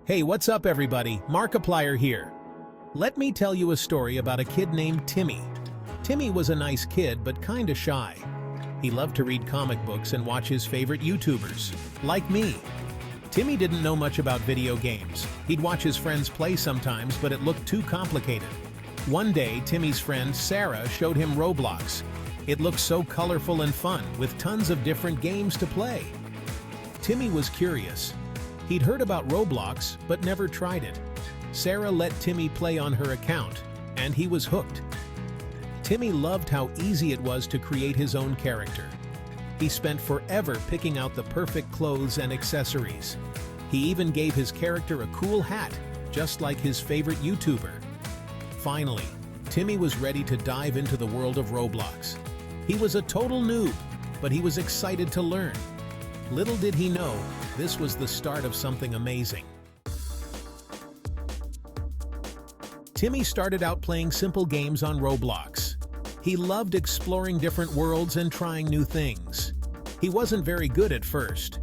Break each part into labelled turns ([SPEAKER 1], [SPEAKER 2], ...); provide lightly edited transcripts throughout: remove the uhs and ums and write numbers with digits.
[SPEAKER 1] Hey, what's up everybody? Markiplier here. Let me tell you a story about a kid named Timmy. Timmy was a nice kid, but kinda shy. He loved to read comic books and watch his favorite YouTubers, like me. Timmy didn't know much about video games. He'd watch his friends play sometimes, but it looked too complicated. One day, Timmy's friend Sarah showed him Roblox. It looked so colorful and fun, with tons of different games to play. Timmy was curious. He'd heard about Roblox, but never tried it. Sarah let Timmy play on her account, and he was hooked. Timmy loved how easy it was to create his own character. He spent forever picking out the perfect clothes and accessories. He even gave his character a cool hat, just like his favorite YouTuber. Finally, Timmy was ready to dive into the world of Roblox. He was a total noob, but he was excited to learn. Little did he know, this was the start of something amazing. Timmy started out playing simple games on Roblox. He loved exploring different worlds and trying new things. He wasn't very good at first.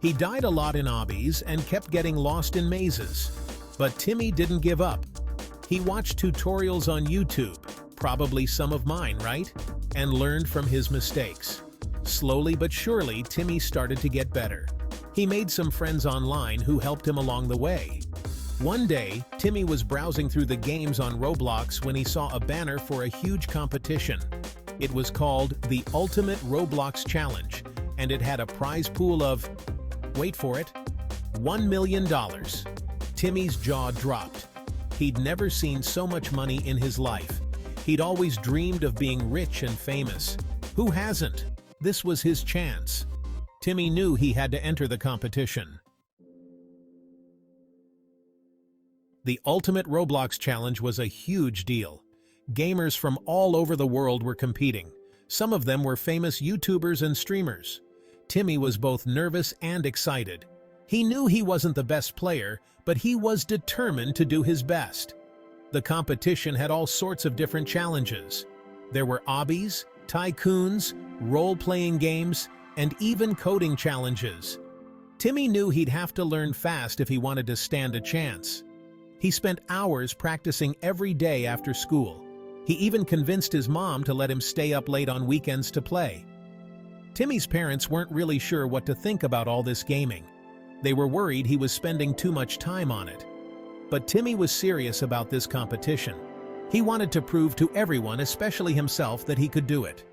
[SPEAKER 1] He died a lot in obbies and kept getting lost in mazes. But Timmy didn't give up. He watched tutorials on YouTube, probably some of mine, right? And learned from his mistakes. Slowly but surely, Timmy started to get better. He made some friends online who helped him along the way. One day, Timmy was browsing through the games on Roblox when he saw a banner for a huge competition. It was called the Ultimate Roblox Challenge, and it had a prize pool of, wait for it, $1 million. Timmy's jaw dropped. He'd never seen so much money in his life. He'd always dreamed of being rich and famous. Who hasn't? This was his chance. Timmy knew he had to enter the competition. The Ultimate Roblox Challenge was a huge deal. Gamers from all over the world were competing. Some of them were famous YouTubers and streamers. Timmy was both nervous and excited. He knew he wasn't the best player, but he was determined to do his best. The competition had all sorts of different challenges. There were obbies, tycoons, role-playing games, and even coding challenges. Timmy knew he'd have to learn fast if he wanted to stand a chance. He spent hours practicing every day after school. He even convinced his mom to let him stay up late on weekends to play. Timmy's parents weren't really sure what to think about all this gaming. They were worried he was spending too much time on it. But Timmy was serious about this competition. He wanted to prove to everyone, especially himself, that he could do it.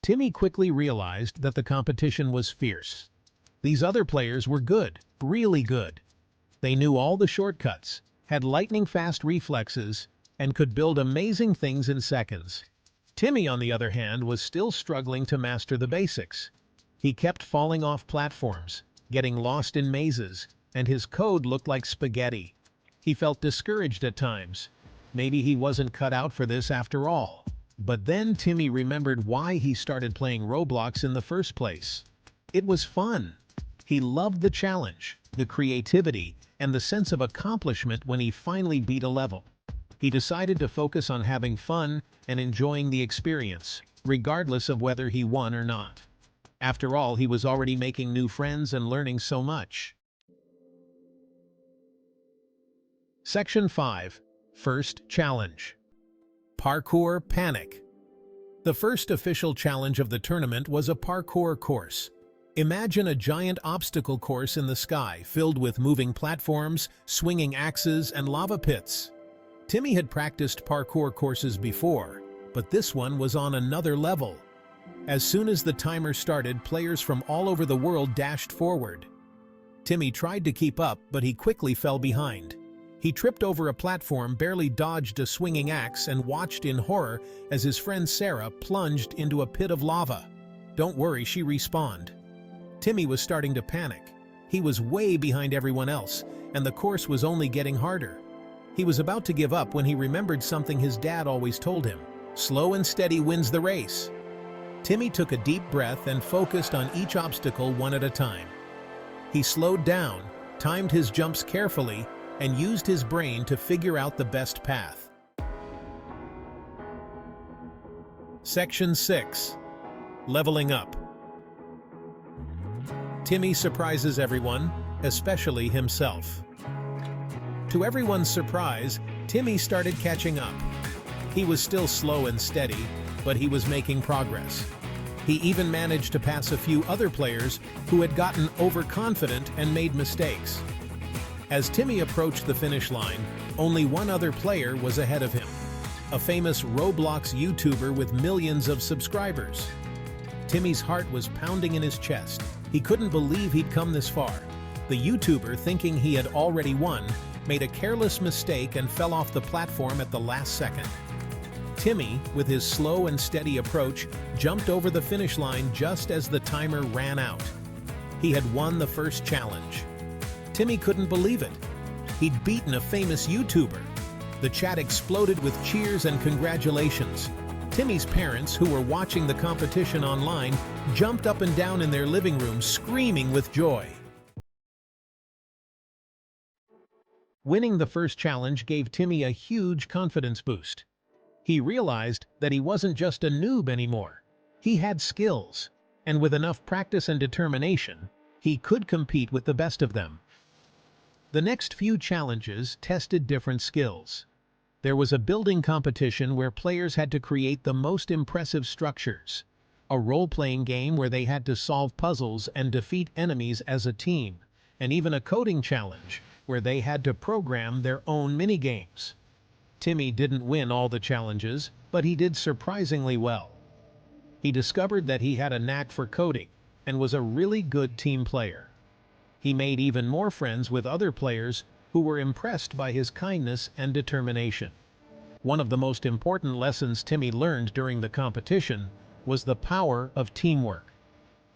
[SPEAKER 1] Timmy quickly realized that the competition was fierce. These other players were good, really good. They knew all the shortcuts, had lightning-fast reflexes, and could build amazing things in seconds. Timmy, on the other hand, was still struggling to master the basics. He kept falling off platforms, getting lost in mazes, and his code looked like spaghetti. He felt discouraged at times. Maybe he wasn't cut out for this after all. But then Timmy remembered why he started playing Roblox in the first place. It was fun. He loved the challenge, the creativity, and the sense of accomplishment when he finally beat a level. He decided to focus on having fun and enjoying the experience, regardless of whether he won or not. After all, he was already making new friends and learning so much. Section 5. First Challenge. Parkour Panic. The first official challenge of the tournament was a parkour course. Imagine a giant obstacle course in the sky, filled with moving platforms, swinging axes, and lava pits. Timmy had practiced parkour courses before, but this one was on another level. As soon as the timer started, players from all over the world dashed forward. Timmy tried to keep up, but he quickly fell behind. He tripped over a platform, barely dodged a swinging axe, and watched in horror as his friend Sarah plunged into a pit of lava. Don't worry, she respawned. Timmy was starting to panic. He was way behind everyone else, and the course was only getting harder. He was about to give up when he remembered something his dad always told him: slow and steady wins the race. Timmy took a deep breath and focused on each obstacle one at a time. He slowed down, timed his jumps carefully, and used his brain to figure out the best path. Section 6. Leveling Up. Timmy surprises everyone, especially himself. To everyone's surprise, Timmy started catching up. He was still slow and steady, but he was making progress. He even managed to pass a few other players who had gotten overconfident and made mistakes. As Timmy approached the finish line, only one other player was ahead of him, a famous Roblox YouTuber with millions of subscribers. Timmy's heart was pounding in his chest. He couldn't believe he'd come this far. The YouTuber, thinking he had already won, made a careless mistake and fell off the platform at the last second. Timmy, with his slow and steady approach, jumped over the finish line just as the timer ran out. He had won the first challenge. Timmy couldn't believe it. He'd beaten a famous YouTuber. The chat exploded with cheers and congratulations. Timmy's parents, who were watching the competition online, jumped up and down in their living room, screaming with joy. Winning the first challenge gave Timmy a huge confidence boost. He realized that he wasn't just a noob anymore. He had skills, and with enough practice and determination, he could compete with the best of them. The next few challenges tested different skills. There was a building competition where players had to create the most impressive structures, a role-playing game where they had to solve puzzles and defeat enemies as a team, and even a coding challenge where they had to program their own minigames. Timmy didn't win all the challenges, but he did surprisingly well. He discovered that he had a knack for coding and was a really good team player. He made even more friends with other players who were impressed by his kindness and determination. One of the most important lessons Timmy learned during the competition was the power of teamwork.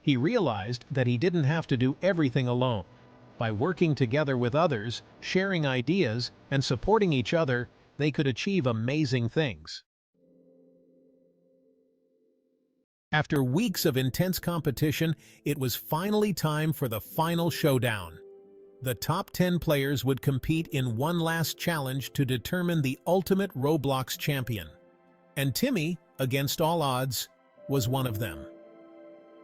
[SPEAKER 1] He realized that he didn't have to do everything alone. By working together with others, sharing ideas, and supporting each other, they could achieve amazing things. After weeks of intense competition, it was finally time for the final showdown. The top 10 players would compete in one last challenge to determine the ultimate Roblox champion. And Timmy, against all odds, was one of them.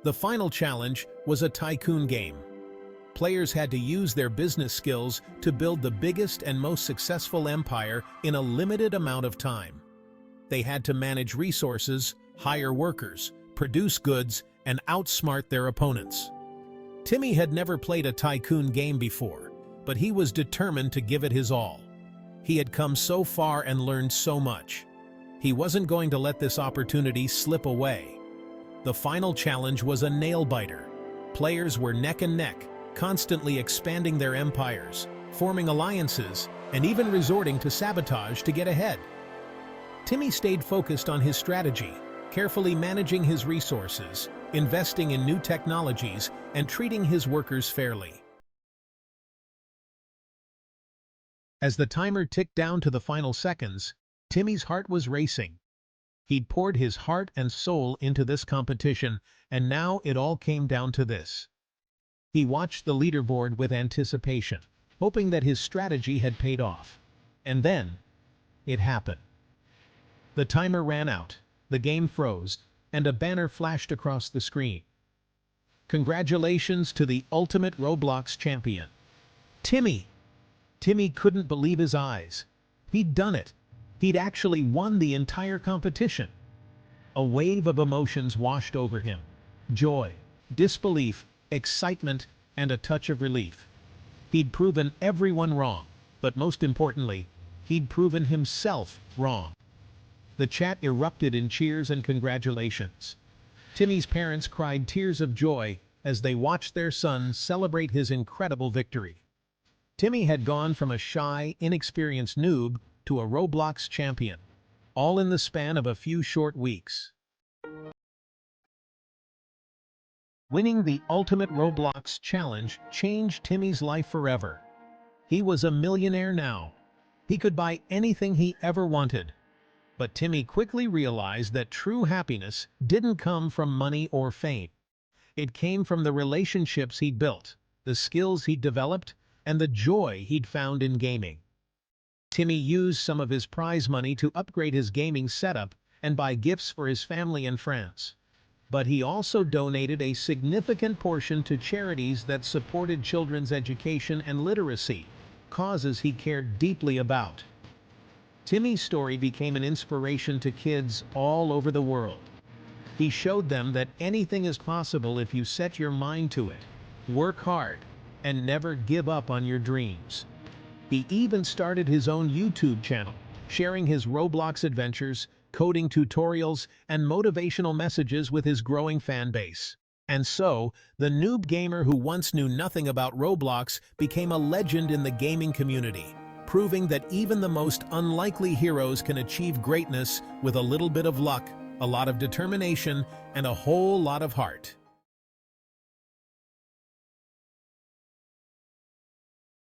[SPEAKER 1] The final challenge was a tycoon game. Players had to use their business skills to build the biggest and most successful empire in a limited amount of time. They had to manage resources, hire workers, produce goods, and outsmart their opponents. Timmy had never played a tycoon game before, but he was determined to give it his all. He had come so far and learned so much. He wasn't going to let this opportunity slip away. The final challenge was a nail-biter. Players were neck and neck, constantly expanding their empires, forming alliances, and even resorting to sabotage to get ahead. Timmy stayed focused on his strategy, carefully managing his resources, investing in new technologies, and treating his workers fairly. As the timer ticked down to the final seconds, Timmy's heart was racing. He'd poured his heart and soul into this competition, and now it all came down to this. He watched the leaderboard with anticipation, hoping that his strategy had paid off. And then, it happened. The timer ran out, the game froze, and a banner flashed across the screen. Congratulations to the ultimate Roblox champion, Timmy! Timmy couldn't believe his eyes. He'd done it. He'd actually won the entire competition. A wave of emotions washed over him. Joy, disbelief, excitement, and a touch of relief. He'd proven everyone wrong, but most importantly, he'd proven himself wrong. The chat erupted in cheers and congratulations. Timmy's parents cried tears of joy as they watched their son celebrate his incredible victory. Timmy had gone from a shy, inexperienced noob to a Roblox champion, all in the span of a few short weeks. Winning the ultimate Roblox challenge changed Timmy's life forever. He was a millionaire now. He could buy anything he ever wanted. But Timmy quickly realized that true happiness didn't come from money or fame. It came from the relationships he'd built, the skills he'd developed, and the joy he'd found in gaming. Timmy used some of his prize money to upgrade his gaming setup and buy gifts for his family and friends. but he also donated a significant portion to charities that supported children's education and literacy, causes he cared deeply about. Timmy's story became an inspiration to kids all over the world. He showed them that anything is possible if you set your mind to it, work hard, and never give up on your dreams. He even started his own YouTube channel, sharing his Roblox adventures, coding tutorials, and motivational messages with his growing fan base. And so, the noob gamer who once knew nothing about Roblox became a legend in the gaming community, proving that even the most unlikely heroes can achieve greatness with a little bit of luck, a lot of determination, and a whole lot of heart.